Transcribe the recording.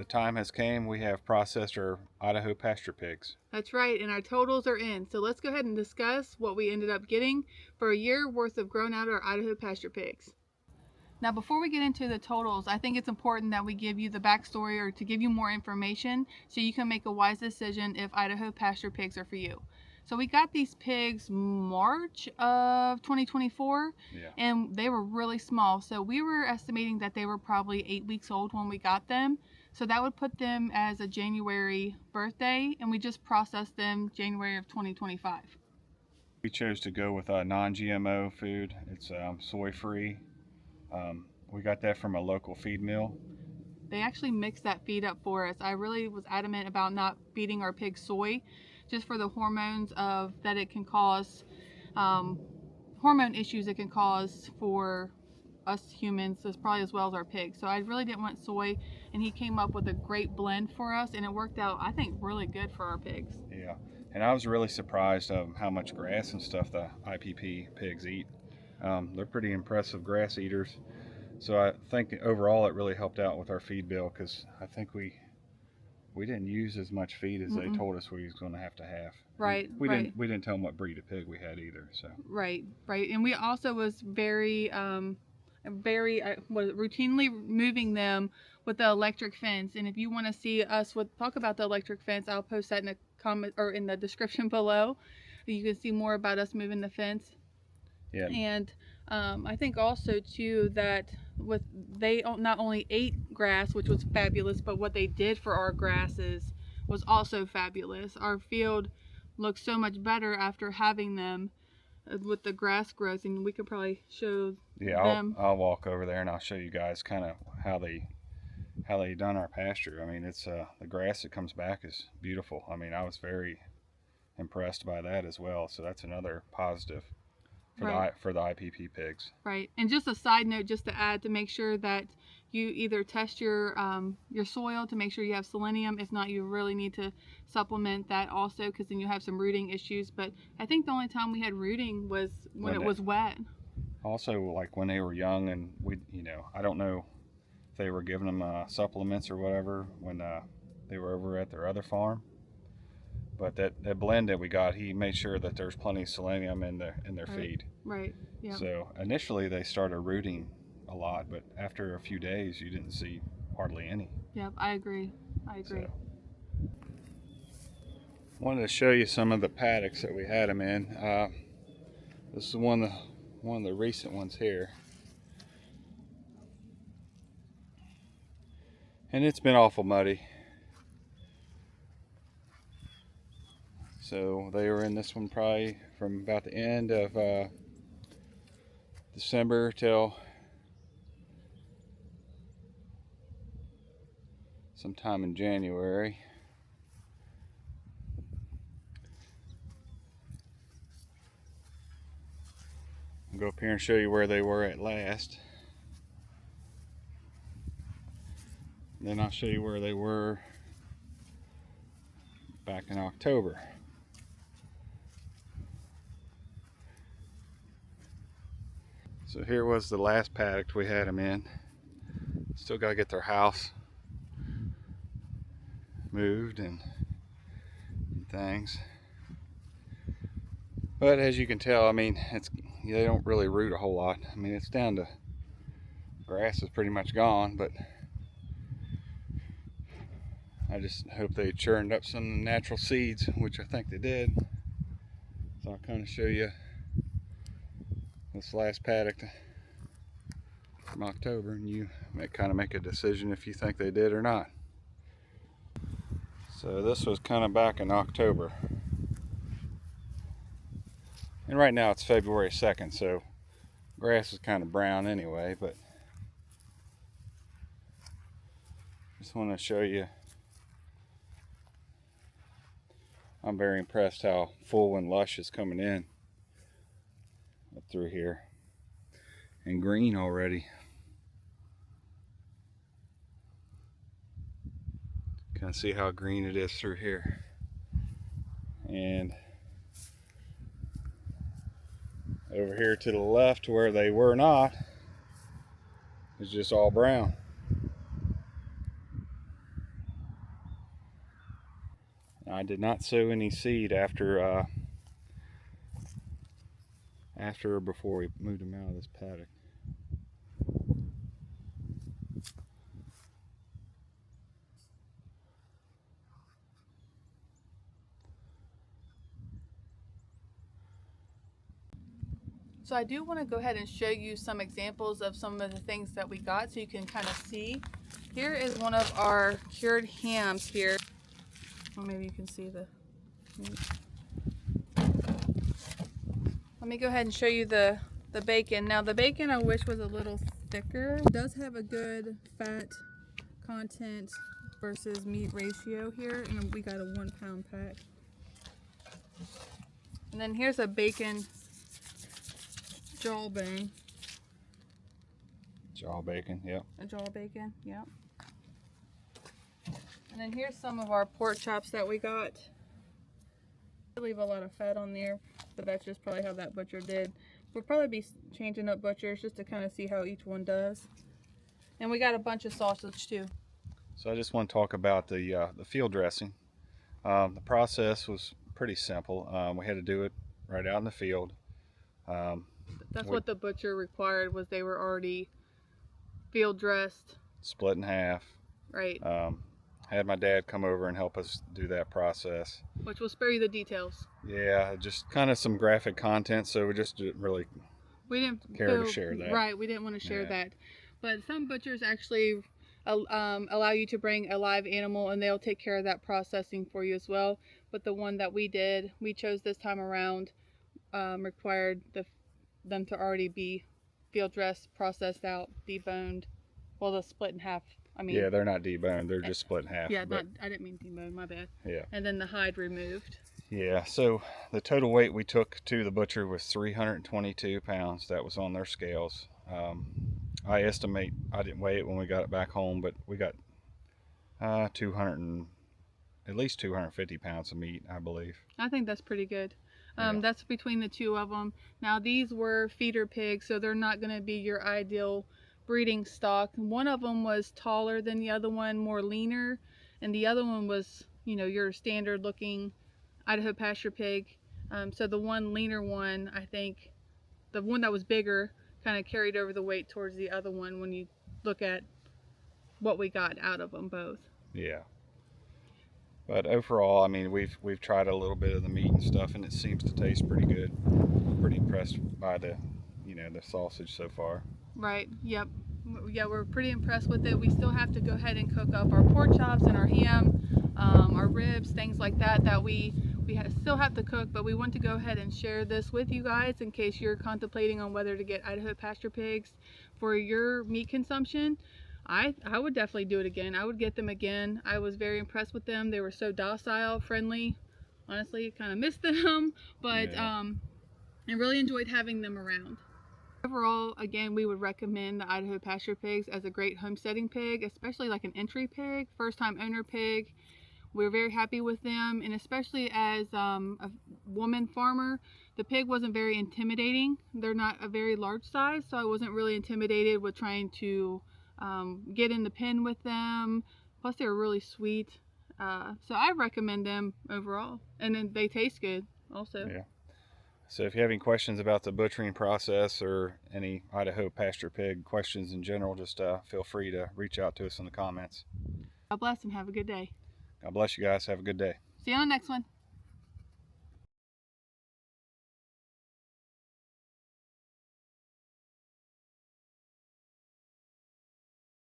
the time has came. We have processed our Idaho Pasture Pigs. That's right, and our totals are in. So let's go ahead and discuss what we ended up getting for a year worth of grown out our Idaho Pasture Pigs. Now, before we get into the totals, I think it's important that we give you the backstory or to give you more information so you can make a wise decision if Idaho Pasture Pigs are for you. So we got these pigs March of 2024, and they were really small. So we were estimating that they were probably 8 weeks old when we got them. So that would put them as a January birthday, and we just processed them January of 2025. We chose to go with a non-GMO food. It's soy-free. We got that from a local feed mill. They actually mixed that feed up for us. I really was adamant about not feeding our pigs soy, just for the hormones that it can cause, hormone issues it can cause for us humans, as well as our pigs. So I really didn't want soy, and he came up with a great blend for us, and it worked out, I think, really good for our pigs. Yeah, and I was really surprised of how much grass and stuff the IPP pigs eat. They're pretty impressive grass eaters. So I think overall it really helped out with our feed bill, because I think we didn't use as much feed as they told us we was going to have. Right. We didn't tell them what breed of pig we had either. So. Right. And we also was very routinely moving them with the electric fence. And if you want to see us talk about the electric fence, I'll post that in the comment or in the description below. You can see more about us moving the fence. Yeah. And I think also too that they not only ate grass, which was fabulous, but what they did for our grasses was also fabulous. Our field looks so much better after having them with the grass growth, and we could probably show them. I'll walk over there and I'll show you guys kind of how they done our pasture. I mean, it's the grass that comes back is beautiful. I mean, I was very impressed by that as well. So that's another positive for the IPP pigs. Right. And just a side note, just to add, to make sure that you either test your soil to make sure you have selenium. If not, you really need to supplement that also, because then you have some rooting issues. But I think the only time we had rooting was when it was wet. Also, like when they were young, and I don't know if they were giving them supplements or whatever when they were over at their other farm. But that blend that we got, he made sure that there's plenty of selenium in their feed. Right. Yeah. So initially they started rooting a lot, but after a few days you didn't see hardly any. Yep, I agree. So, wanted to show you some of the paddocks that we had them in. This is one of the recent ones here, and it's been awful muddy. So they were in this one probably from about the end of December till sometime in January. I'll go up here and show you where they were at last. And then I'll show you where they were back in October. So here was the last paddock we had them in. Still got to get their house moved and things. But as you can tell, I mean, they don't really root a whole lot. I mean, it's down to grass is pretty much gone, but I just hope they churned up some natural seeds, which I think they did. So I'll kind of show you this last paddock from October, and you may kind of make a decision if you think they did or not. So this was kind of back in October, and right now it's February 2nd, so grass is kind of brown anyway, but just want to show you. I'm very impressed how full and lush is coming in up through here, and green already. Kind of see how green it is through here, and over here to the left where they were not is just all brown. I did not sow any seed after or before we moved them out of this paddock. So I do want to go ahead and show you some examples of some of the things that we got so you can kind of see. Here is one of our cured hams here. Or maybe you can see the meat. Let me go ahead and show you the bacon. Now the bacon I wish was a little thicker. It does have a good fat content versus meat ratio here, and we got a 1 pound pack. And then here's a bacon jawbone. Jaw bacon, yep. A jaw bacon, yep. And then here's some of our pork chops that we got. I leave a lot of fat on there, but that's just probably how that butcher did. We'll probably be changing up butchers just to kind of see how each one does. And we got a bunch of sausage too. So I just want to talk about the field dressing. The process was pretty simple. We had to do it right out in the field. That's what the butcher required, was they were already field dressed. Split in half. Right. Had my dad come over and help us do that process. Which will spare you the details. Yeah, just kind of some graphic content, so we just didn't really care to share that. Right, we didn't want to share that. But some butchers actually allow you to bring a live animal, and they'll take care of that processing for you as well. But the one that we chose this time around, required them to already be field dressed, processed out, deboned. Well, the split in half. I mean, yeah, they're not deboned. They're just split in half. Yeah, I didn't mean deboned. My bad. Yeah. And then the hide removed. Yeah. So the total weight we took to the butcher was 322 pounds. That was on their scales. I estimate, I didn't weigh it when we got it back home, but we got at least 250 pounds of meat, I believe. I think that's pretty good. Yeah. That's between the two of them. Now these were feeder pigs, so they're not going to be your ideal breeding stock. One of them was taller than the other one, more leaner, and the other one was, you know, your standard looking Idaho Pasture Pig. So the one leaner one, I think the one that was bigger kind of carried over the weight towards the other one when you look at what we got out of them both. Yeah. But overall, I mean, we've tried a little bit of the meat and stuff, and it seems to taste pretty good. Pretty impressed by the sausage so far. Right. Yep. Yeah, we're pretty impressed with it. We still have to go ahead and cook up our pork chops and our ham, our ribs, things like that we still have to cook, but we want to go ahead and share this with you guys in case you're contemplating on whether to get Idaho Pasture Pigs for your meat consumption. I would definitely do it again. I would get them again. I was very impressed with them. They were so docile, friendly. Honestly, kind of missed them, but I really enjoyed having them around. Overall, again, we would recommend the Idaho Pasture Pigs as a great homesteading pig, especially like an entry pig, first-time owner pig. We're very happy with them, and especially as a woman farmer, the pig wasn't very intimidating. They're not a very large size, so I wasn't really intimidated with trying to get in the pen with them. Plus, they were really sweet. So I recommend them overall, and then they taste good also. Yeah. So if you have any questions about the butchering process or any Idaho Pasture Pig questions in general, just feel free to reach out to us in the comments. God bless and have a good day. God bless you guys. Have a good day. See you on the next one.